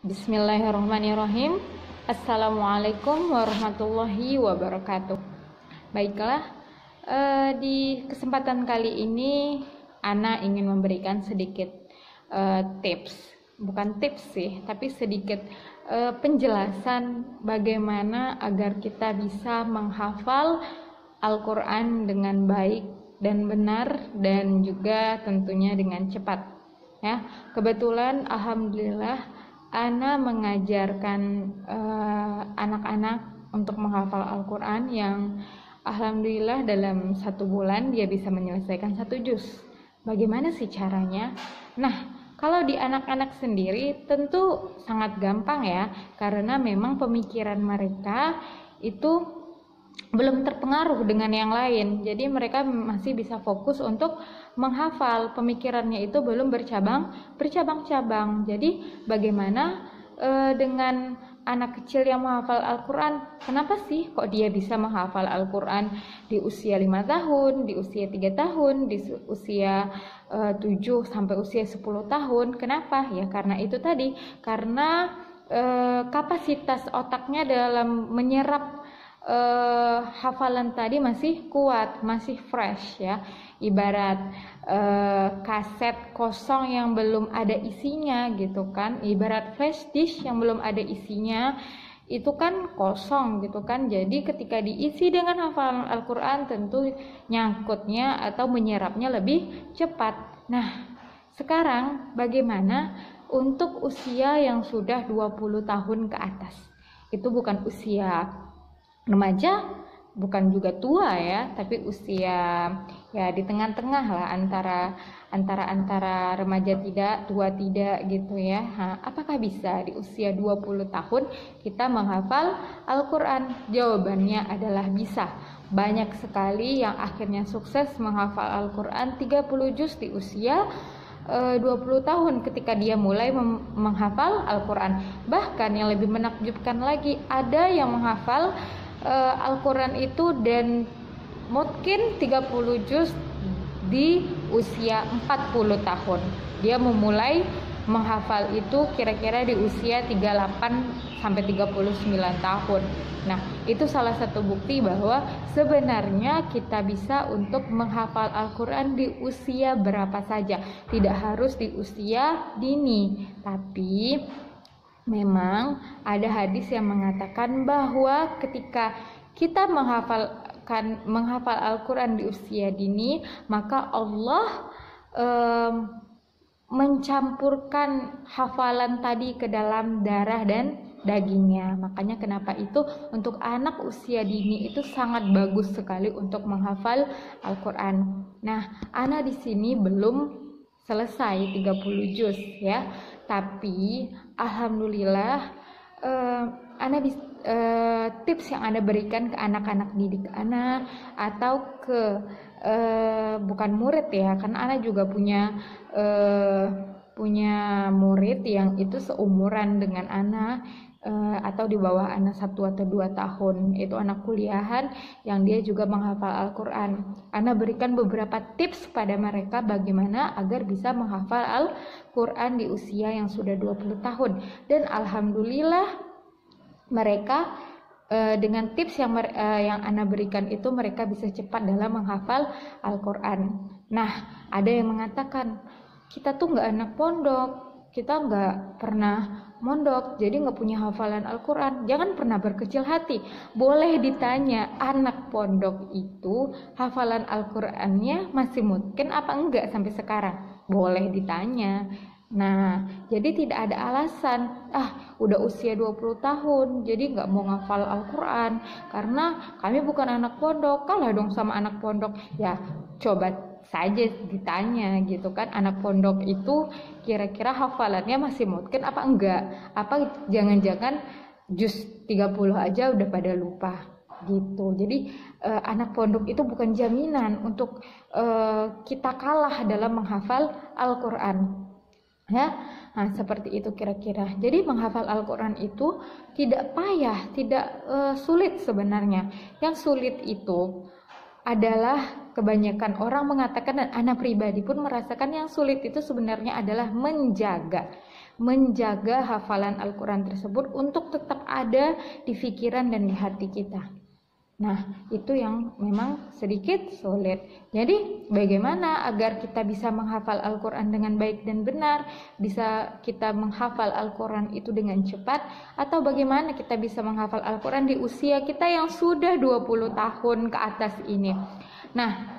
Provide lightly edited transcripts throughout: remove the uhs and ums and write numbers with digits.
Bismillahirrahmanirrahim. Assalamualaikum warahmatullahi wabarakatuh. Baiklah, di kesempatan kali ini Ana ingin memberikan sedikit tips, bukan tips sih, tapi sedikit penjelasan bagaimana agar kita bisa menghafal Al-Quran dengan baik dan benar, dan juga tentunya dengan cepat. Ya, kebetulan alhamdulillah Ana mengajarkan anak-anak untuk menghafal Al-Quran yang alhamdulillah dalam 1 bulan dia bisa menyelesaikan 1 juz. Bagaimana sih caranya? Nah, kalau di anak-anak sendiri tentu sangat gampang ya, karena memang pemikiran mereka itu belum terpengaruh dengan yang lain. Jadi mereka masih bisa fokus untuk menghafal, pemikirannya itu belum bercabang-cabang. Jadi bagaimana dengan anak kecil yang menghafal Al-Quran? Kenapa sih kok dia bisa menghafal Al-Quran di usia 5 tahun, di usia 3 tahun, di usia 7 sampai usia 10 tahun? Kenapa? Ya karena itu tadi, karena kapasitas otaknya dalam menyerap hafalan tadi masih kuat, masih fresh ya. Ibarat kaset kosong yang belum ada isinya gitu kan, ibarat flash disk yang belum ada isinya, itu kan kosong gitu kan. Jadi ketika diisi dengan hafalan Al-Quran tentu nyangkutnya atau menyerapnya lebih cepat. Nah, sekarang bagaimana untuk usia yang sudah 20 tahun ke atas? Itu bukan usia remaja, bukan juga tua ya, tapi usia ya di tengah-tengah lah, antara remaja tidak, tua tidak gitu ya. Apakah bisa di usia 20 tahun kita menghafal Al-Quran? Jawabannya adalah bisa. Banyak sekali yang akhirnya sukses menghafal Al-Quran 30 juz di usia 20 tahun ketika dia mulai menghafal Al-Quran. Bahkan yang lebih menakjubkan lagi, ada yang menghafal Al-Quran itu dan mungkin 30 juz di usia 40 tahun. Dia memulai menghafal itu kira-kira di usia 38 sampai 39 tahun. Nah, itu salah satu bukti bahwa sebenarnya kita bisa untuk menghafal Al-Quran di usia berapa saja. Tidak harus di usia dini, tapi memang ada hadis yang mengatakan bahwa ketika kita menghafal Al-Quran di usia dini, maka Allah mencampurkan hafalan tadi ke dalam darah dan dagingnya. Makanya kenapa itu untuk anak usia dini itu sangat bagus sekali untuk menghafal Al-Quran. Nah, Ana di sini belum selesai 30 juz ya. Tapi alhamdulillah tips yang Anda berikan ke anak-anak didik Ana atau ke bukan murid ya, karena Ana juga punya murid yang itu seumuran dengan Ana, atau di bawah Ana 1 atau 2 tahun, itu anak kuliahan yang dia juga menghafal Al-Quran. Ana berikan beberapa tips pada mereka bagaimana agar bisa menghafal Al-Quran di usia yang sudah 20 tahun. Dan alhamdulillah mereka dengan tips yang Ana berikan itu mereka bisa cepat dalam menghafal Al-Quran. Nah, ada yang mengatakan kita tuh nggak anak pondok, kita nggak pernah mondok, jadi nggak punya hafalan Al-Quran. Jangan pernah berkecil hati. Boleh ditanya, anak pondok itu hafalan Al-Qurannya masih mungkin apa enggak sampai sekarang? Boleh ditanya. Nah, jadi tidak ada alasan, udah usia 20 tahun, jadi nggak mau ngafal Al-Quran, karena kami bukan anak pondok. Kalah dong sama anak pondok. Ya, coba saja ditanya gitu kan, anak pondok itu kira-kira hafalannya masih mungkin apa enggak, apa jangan-jangan juz 30 aja udah pada lupa gitu. Jadi anak pondok itu bukan jaminan untuk kita kalah dalam menghafal Al-Quran ya. Nah, seperti itu kira-kira. Jadi menghafal Al-Quran itu tidak payah, tidak sulit sebenarnya. Yang sulit itu adalah kebanyakan orang mengatakan, dan Ana pribadi pun merasakan yang sulit itu sebenarnya adalah menjaga menjaga hafalan Al-Quran tersebut untuk tetap ada di pikiran dan di hati kita. Nah, itu yang memang sedikit sulit. Jadi, bagaimana agar kita bisa menghafal Al-Quran dengan baik dan benar? Bisa kita menghafal Al-Quran itu dengan cepat? Atau bagaimana kita bisa menghafal Al-Quran di usia kita yang sudah 20 tahun ke atas ini? Nah,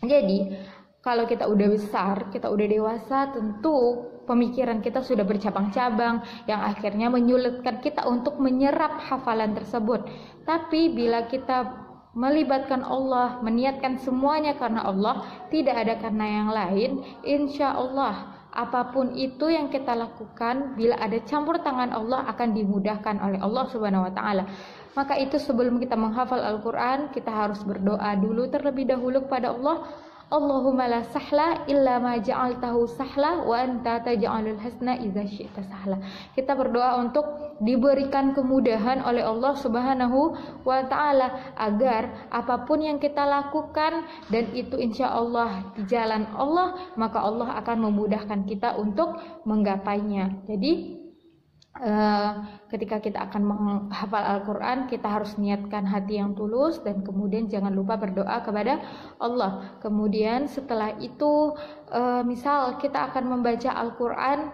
jadi kalau kita udah besar, kita udah dewasa, tentu pemikiran kita sudah bercabang-cabang yang akhirnya menyulitkan kita untuk menyerap hafalan tersebut. Tapi bila kita melibatkan Allah, meniatkan semuanya karena Allah, tidak ada karena yang lain, insya Allah apapun itu yang kita lakukan, bila ada campur tangan Allah akan dimudahkan oleh Allah Subhanahu wa Ta'ala. Maka itu sebelum kita menghafal Al-Quran, kita harus berdoa dulu terlebih dahulu kepada Allah. Allahumma la sahla illa ma ja'altahu sahla wa anta taj'alul hasna idza syi'ta sahla. Kita berdoa untuk diberikan kemudahan oleh Allah Subhanahu wa Ta'ala agar apapun yang kita lakukan dan itu insya Allah di jalan Allah, maka Allah akan memudahkan kita untuk menggapainya. Jadi ketika kita akan menghafal Al-Quran, kita harus niatkan hati yang tulus dan kemudian jangan lupa berdoa kepada Allah. Kemudian setelah itu misal kita akan membaca Al-Quran,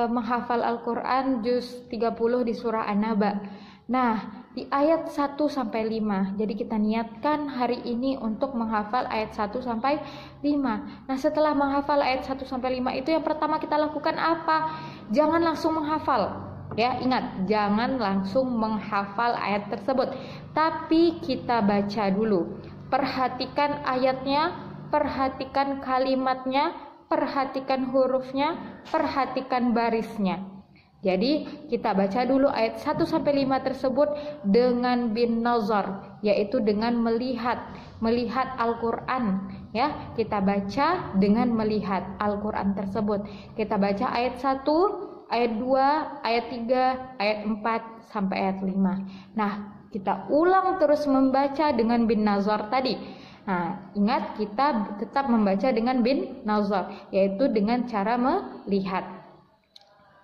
menghafal Al-Quran juz 30 di surah An-Naba. Nah, di ayat 1-5. Jadi kita niatkan hari ini untuk menghafal ayat 1-5. Nah, setelah menghafal ayat 1-5 itu yang pertama kita lakukan apa? Jangan langsung menghafal. Ya, ingat, jangan langsung menghafal ayat tersebut. Tapi kita baca dulu. Perhatikan ayatnya, perhatikan kalimatnya, perhatikan hurufnya, perhatikan barisnya. Jadi kita baca dulu ayat 1-5 tersebut dengan bin nazar, yaitu dengan melihat Al-Quran. Ya, kita baca dengan melihat Al-Quran tersebut. Kita baca ayat 1, ayat 2, ayat 3, ayat 4 sampai ayat 5. Nah, kita ulang terus membaca dengan bin nazar tadi. Nah, ingat kita tetap membaca dengan bin nazar, yaitu dengan cara melihat.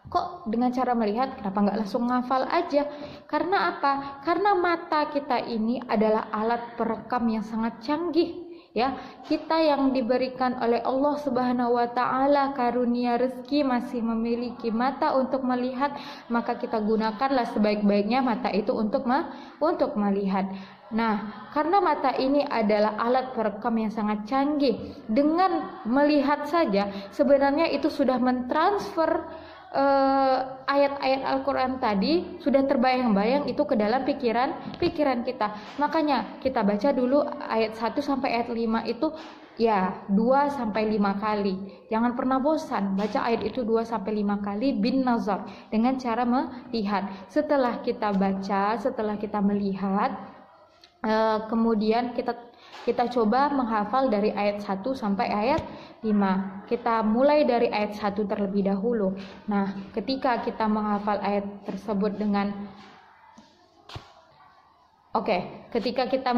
Kok dengan cara melihat, kenapa nggak langsung ngafal aja? Karena apa? Karena mata kita ini adalah alat perekam yang sangat canggih. Ya, kita yang diberikan oleh Allah Subhanahu wa Ta'ala karunia rezeki masih memiliki mata untuk melihat, maka kita gunakanlah sebaik-baiknya mata itu untuk melihat. Nah, karena mata ini adalah alat perekam yang sangat canggih, dengan melihat saja sebenarnya itu sudah mentransfer ayat-ayat Al-Quran tadi, sudah terbayang-bayang itu ke dalam pikiran kita. Makanya kita baca dulu ayat 1 sampai ayat 5 itu ya 2-5 kali. Jangan pernah bosan baca ayat itu 2-5 kali bin nazar, dengan cara melihat. Setelah kita baca, setelah kita melihat, kemudian kita coba menghafal dari ayat 1 sampai ayat 5. Kita mulai dari ayat 1 terlebih dahulu. Nah, ketika kita menghafal ayat tersebut dengan ketika kita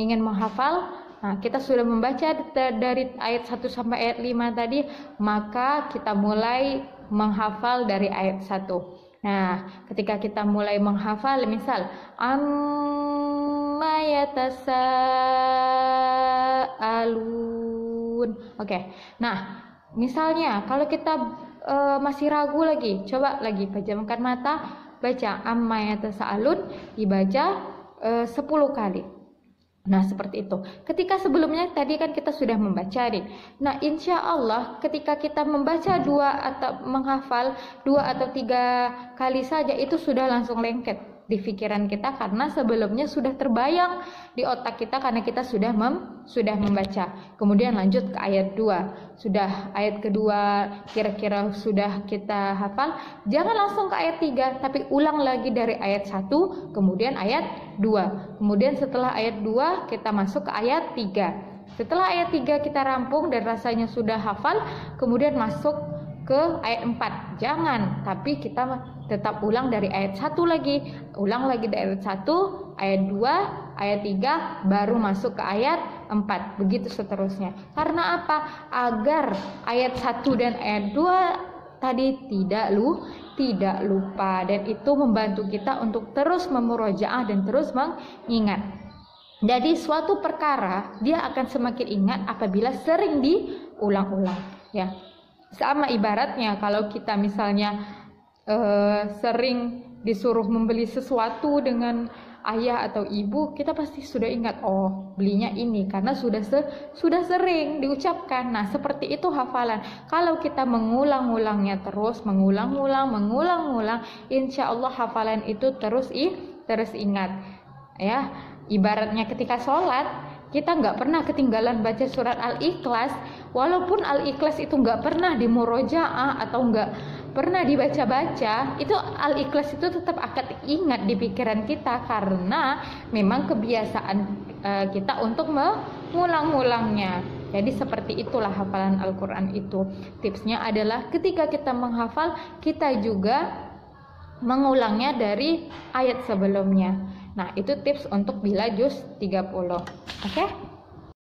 ingin menghafal, nah kita sudah membaca dari ayat 1 sampai ayat 5 tadi, maka kita mulai menghafal dari ayat 1. Nah, ketika kita mulai menghafal, misal amma yatasaalun. Nah, misalnya kalau kita masih ragu lagi, coba lagi pejamkan mata, baca amma yatasaalun, dibaca 10 kali. Nah, seperti itu. Ketika sebelumnya tadi kan kita sudah membaca nih. Nah, insya Allah ketika kita membaca 2 atau menghafal 2 atau 3 kali saja, itu sudah langsung lengket di pikiran kita, karena sebelumnya sudah terbayang di otak kita karena kita sudah membaca. Kemudian lanjut ke ayat 2. Sudah ayat kedua kira-kira sudah kita hafal, jangan langsung ke ayat 3, tapi ulang lagi dari ayat 1, kemudian ayat 2. Kemudian setelah ayat 2 kita masuk ke ayat 3. Setelah ayat 3 kita rampung dan rasanya sudah hafal, kemudian masuk ke ayat 4. Jangan, tapi kita tetap ulang dari ayat 1 lagi. Ulang lagi dari ayat 1, ayat 2, ayat 3, baru masuk ke ayat 4. Begitu seterusnya. Karena apa? Agar ayat 1 dan ayat 2 tadi tidak lupa, dan itu membantu kita untuk terus memurojaah dan terus mengingat. Jadi suatu perkara dia akan semakin ingat apabila sering diulang-ulang, ya. Sama ibaratnya kalau kita misalnya sering disuruh membeli sesuatu dengan ayah atau ibu, kita pasti sudah ingat, oh belinya ini karena sudah sering diucapkan. Nah, seperti itu hafalan. Kalau kita mengulang-ulangnya terus, mengulang-ulang, insya Allah hafalan itu terus ingat, ya. Ibaratnya ketika sholat, kita nggak pernah ketinggalan baca surat Al-Ikhlas, walaupun Al-Ikhlas itu nggak pernah dimurojaah atau nggak pernah dibaca-baca, itu Al-Ikhlas itu tetap akan ingat di pikiran kita karena memang kebiasaan kita untuk mengulang-ulangnya. Jadi seperti itulah hafalan Al-Quran itu. Tipsnya adalah ketika kita menghafal, kita juga mengulangnya dari ayat sebelumnya. Nah, itu tips untuk bila juz 30. Oke?